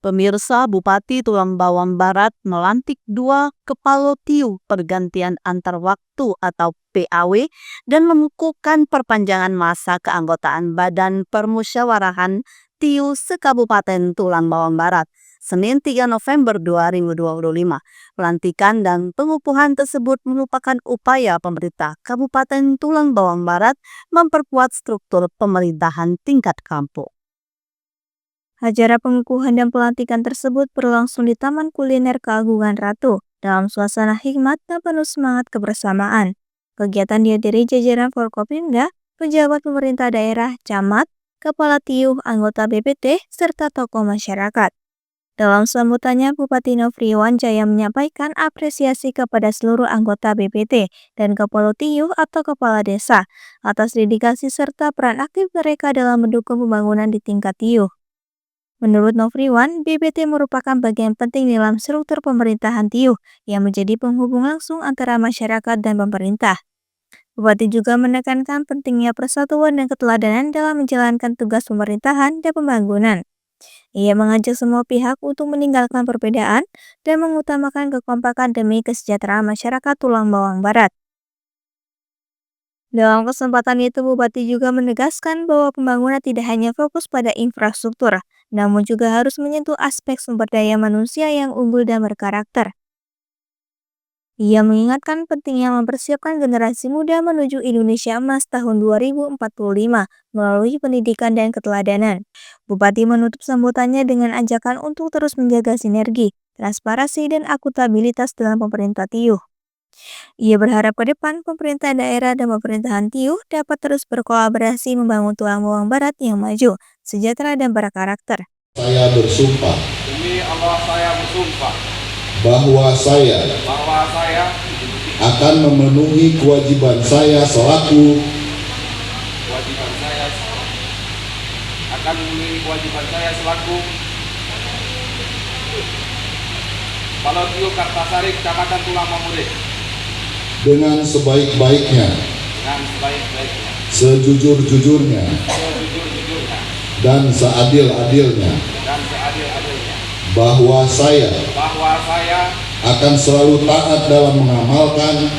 Pemirsa, Bupati Tulang Bawang Barat melantik 2 kepala TIU pergantian antar waktu atau PAW dan mengukuhkan perpanjangan masa keanggotaan Badan Permusyawarahan TIU se-Kabupaten Tulang Bawang Barat, Senin 3 November 2025. Pelantikan dan pengukuhan tersebut merupakan upaya pemerintah Kabupaten Tulang Bawang Barat memperkuat struktur pemerintahan tingkat kampung. Acara pengukuhan dan pelantikan tersebut berlangsung di Taman Kuliner Keagungan Ratu dalam suasana hikmat dan penuh semangat kebersamaan. Kegiatan dihadiri jajaran Forkopimda, pejabat pemerintah daerah, camat, kepala TIU, anggota BPT, serta tokoh masyarakat. Dalam sambutannya, Bupati Nofriwan Jaya menyampaikan apresiasi kepada seluruh anggota BPT dan kepala TIU atau kepala desa atas dedikasi serta peran aktif mereka dalam mendukung pembangunan di tingkat TIU. Menurut Nofriwan, BPT merupakan bagian penting dalam struktur pemerintahan TIU yang menjadi penghubung langsung antara masyarakat dan pemerintah. Bupati juga menekankan pentingnya persatuan dan keteladanan dalam menjalankan tugas pemerintahan dan pembangunan. Ia mengajak semua pihak untuk meninggalkan perbedaan dan mengutamakan kekompakan demi kesejahteraan masyarakat Tulang Bawang Barat. Dalam kesempatan itu, Bupati juga menegaskan bahwa pembangunan tidak hanya fokus pada infrastruktur, namun juga harus menyentuh aspek sumber daya manusia yang unggul dan berkarakter. Ia mengingatkan pentingnya mempersiapkan generasi muda menuju Indonesia Emas tahun 2045 melalui pendidikan dan keteladanan. Bupati menutup sambutannya dengan ajakan untuk terus menjaga sinergi, transparansi, dan akuntabilitas dalam pemerintah TIU. Ia berharap ke depan pemerintah daerah dan pemerintahan TIU dapat terus berkolaborasi membangun Tulang Bawang Barat yang maju, sejahtera, dan berkarakter. Saya bersumpah. Demi Allah saya bersumpah. Bahwa saya akan memenuhi kewajiban saya selaku Kepala TIU Kartasari, Kecamatan Tulang Bawang Barat dengan sebaik-baiknya, sejujur-jujurnya, dan seadil-adilnya, bahwa saya akan selalu taat dalam mengamalkan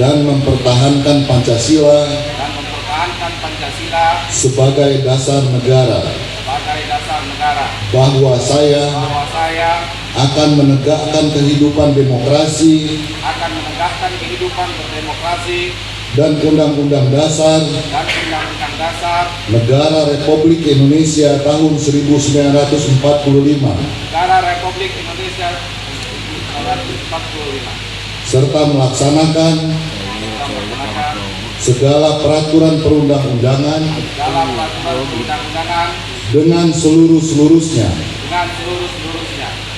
dan mempertahankan Pancasila sebagai dasar negara, bahwa saya akan menegakkan kehidupan demokrasi dan Undang-Undang Dasar Negara Republik Indonesia tahun 1945 serta melaksanakan segala peraturan perundang-undangan dengan seluruh-seluruhnya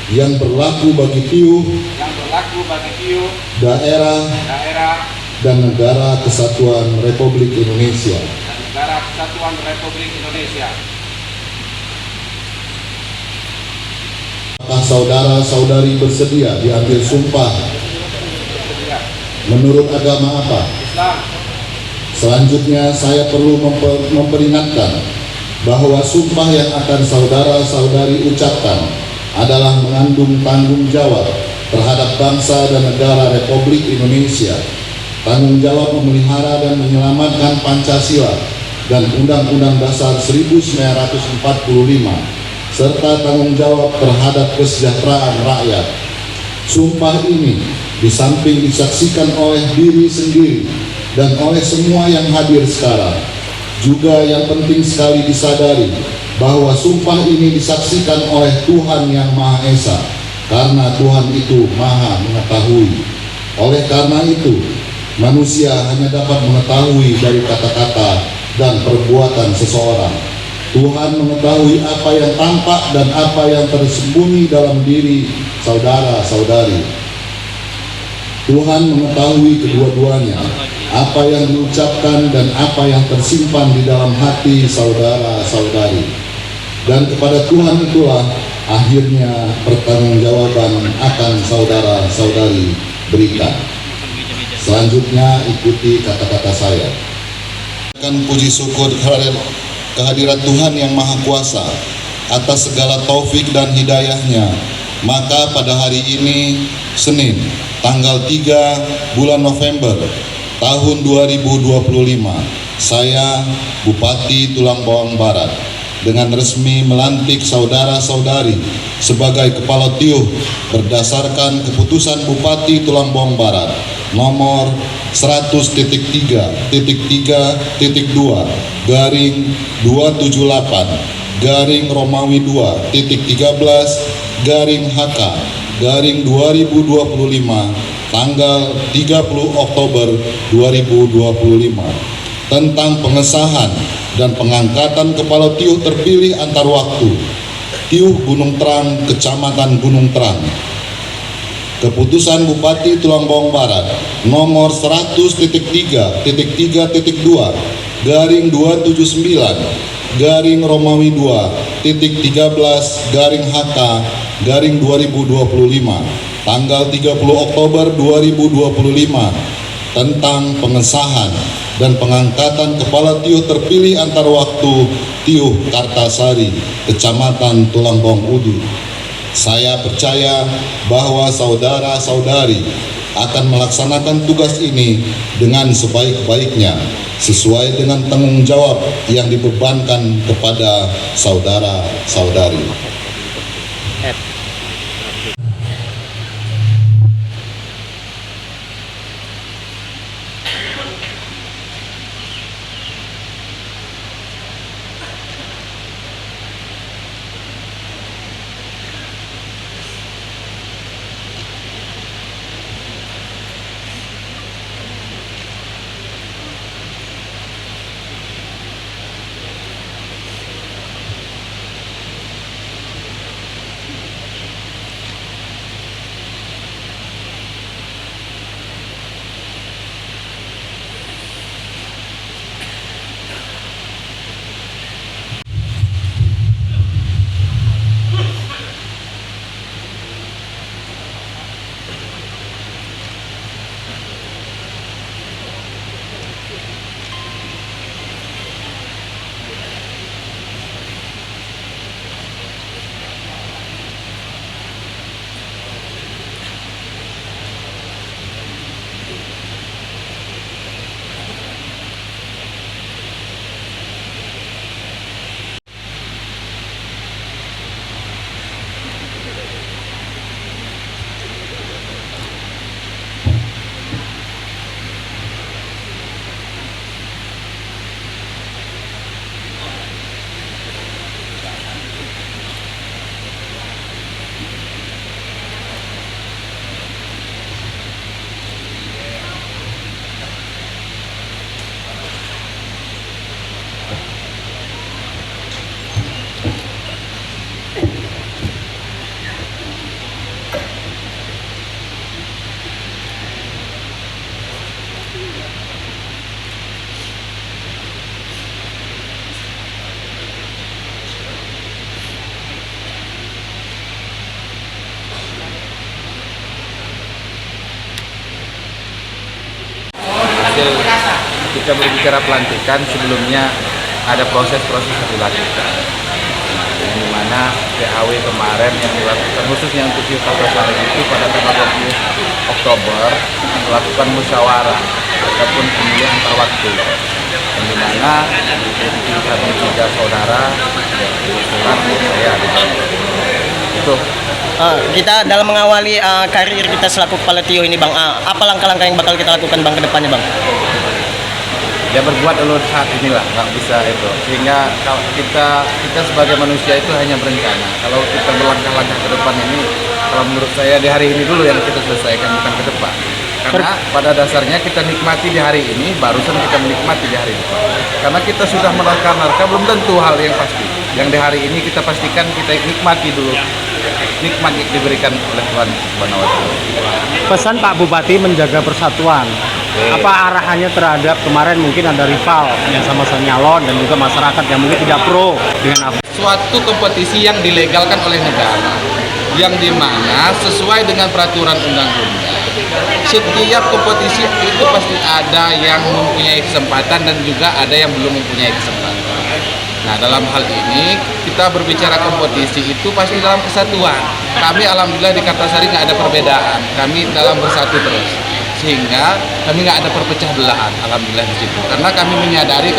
yang berlaku bagi TIU, daerah, dan Negara Kesatuan Republik Indonesia. Apakah saudara-saudari bersedia diambil sumpah menurut agama apa? Islam. Selanjutnya saya perlu memperingatkan bahwa sumpah yang akan saudara-saudari ucapkan adalah mengandung tanggung jawab terhadap bangsa dan negara Republik Indonesia, tanggung jawab memelihara dan menyelamatkan Pancasila dan Undang-Undang Dasar 1945, serta tanggung jawab terhadap kesejahteraan rakyat. Sumpah ini di samping disaksikan oleh diri sendiri dan oleh semua yang hadir sekarang, juga yang penting sekali disadari bahwa sumpah ini disaksikan oleh Tuhan Yang Maha Esa, karena Tuhan itu Maha mengetahui. Oleh karena itu, manusia hanya dapat mengetahui dari kata-kata dan perbuatan seseorang. Tuhan mengetahui apa yang tampak dan apa yang tersembunyi dalam diri saudara-saudari. Tuhan mengetahui kedua-duanya, apa yang diucapkan dan apa yang tersimpan di dalam hati saudara-saudari. Dan kepada Tuhan itulah akhirnya pertanggungjawaban akan saudara-saudari berikan. Selanjutnya ikuti kata-kata saya. Puji syukur kehadirat Tuhan Yang Maha Kuasa atas segala taufik dan hidayahnya, maka pada hari ini, Senin, tanggal 3 bulan November tahun 2025, saya, Bupati Tulang Bawang Barat, dengan resmi melantik saudara-saudari sebagai Kepala Tiuh berdasarkan keputusan Bupati Tulang Bawang Barat nomor 100.3.2/2.13/HK/2025 tanggal 30 Oktober 2025 tentang pengesahan dan pengangkatan Kepala Tiuh terpilih antar waktu Tiuh Gunung Terang, Kecamatan Gunung Terang. Keputusan Bupati Tulang Bawang Barat nomor 100.3.2/2.13/HK/2025 tanggal 30 Oktober 2025 tentang pengesahan dan pengangkatan Kepala Tiuh terpilih antar waktu Tiuh Kartasari, Kecamatan Tulang Bawang Udu. Saya percaya bahwa saudara-saudari akan melaksanakan tugas ini dengan sebaik-baiknya sesuai dengan tanggung jawab yang dibebankan kepada saudara-saudari. Kita berbicara pelantikan, sebelumnya ada proses-proses yang dilakukan, yang dimana PAW kemarin yang dilakukan khususnya untuk Tiuh Kartasari itu pada tanggal 20 Oktober melakukan musyawarah ataupun pemilihan antar waktu, yang dimana kami 3 saudara kebetulan saya ada itu. Kita dalam mengawali karir kita selaku Kepala Tiuh ini, Bang, apa langkah-langkah yang bakal kita lakukan, Bang, ke depannya, Bang? Ya berbuat dulu saat inilah, nggak bisa itu. Sehingga kalau kita sebagai manusia itu hanya berencana. Kalau kita berlangkah-langkah ke depan ini, kalau menurut saya di hari ini dulu yang kita selesaikan, bukan ke depan. Karena pada dasarnya kita nikmati di hari ini, barusan kita menikmati di hari depan. Karena kita sudah menerka-nerka, belum tentu hal yang pasti. Yang di hari ini kita pastikan kita nikmati dulu. Nikmat yang diberikan oleh Tuhan Subhanahu wa Ta'ala. Pesan Pak Bupati menjaga persatuan. Apa arahannya terhadap kemarin mungkin ada rival yang sama-sama nyalon dan juga masyarakat yang mungkin tidak pro dengan apa? Suatu kompetisi yang dilegalkan oleh negara, yang dimana sesuai dengan peraturan undang-undang. Setiap kompetisi itu pasti ada yang mempunyai kesempatan dan juga ada yang belum mempunyai kesempatan. Nah, dalam hal ini kita berbicara kompetisi itu pasti dalam kesatuan. Kami alhamdulillah di Kartasari nggak ada perbedaan. Kami dalam bersatu terus. Sehingga kami nggak ada perpecah belahan, alhamdulillah di situ. Karena kami menyadari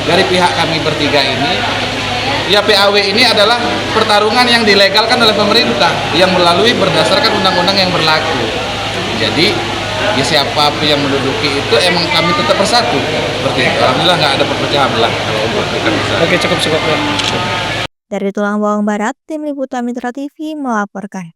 dari pihak kami bertiga ini, ya PAW ini adalah pertarungan yang dilegalkan oleh pemerintah yang melalui berdasarkan undang-undang yang berlaku. Jadi ya siapapun yang menduduki itu emang kami tetap bersatu seperti itu. Alhamdulillah nggak ada perpecahan belah kalau untuk di Kartasari. Oke, cukup. Dari Tulang Bawang Barat, Tim Liputan Mitra TV melaporkan.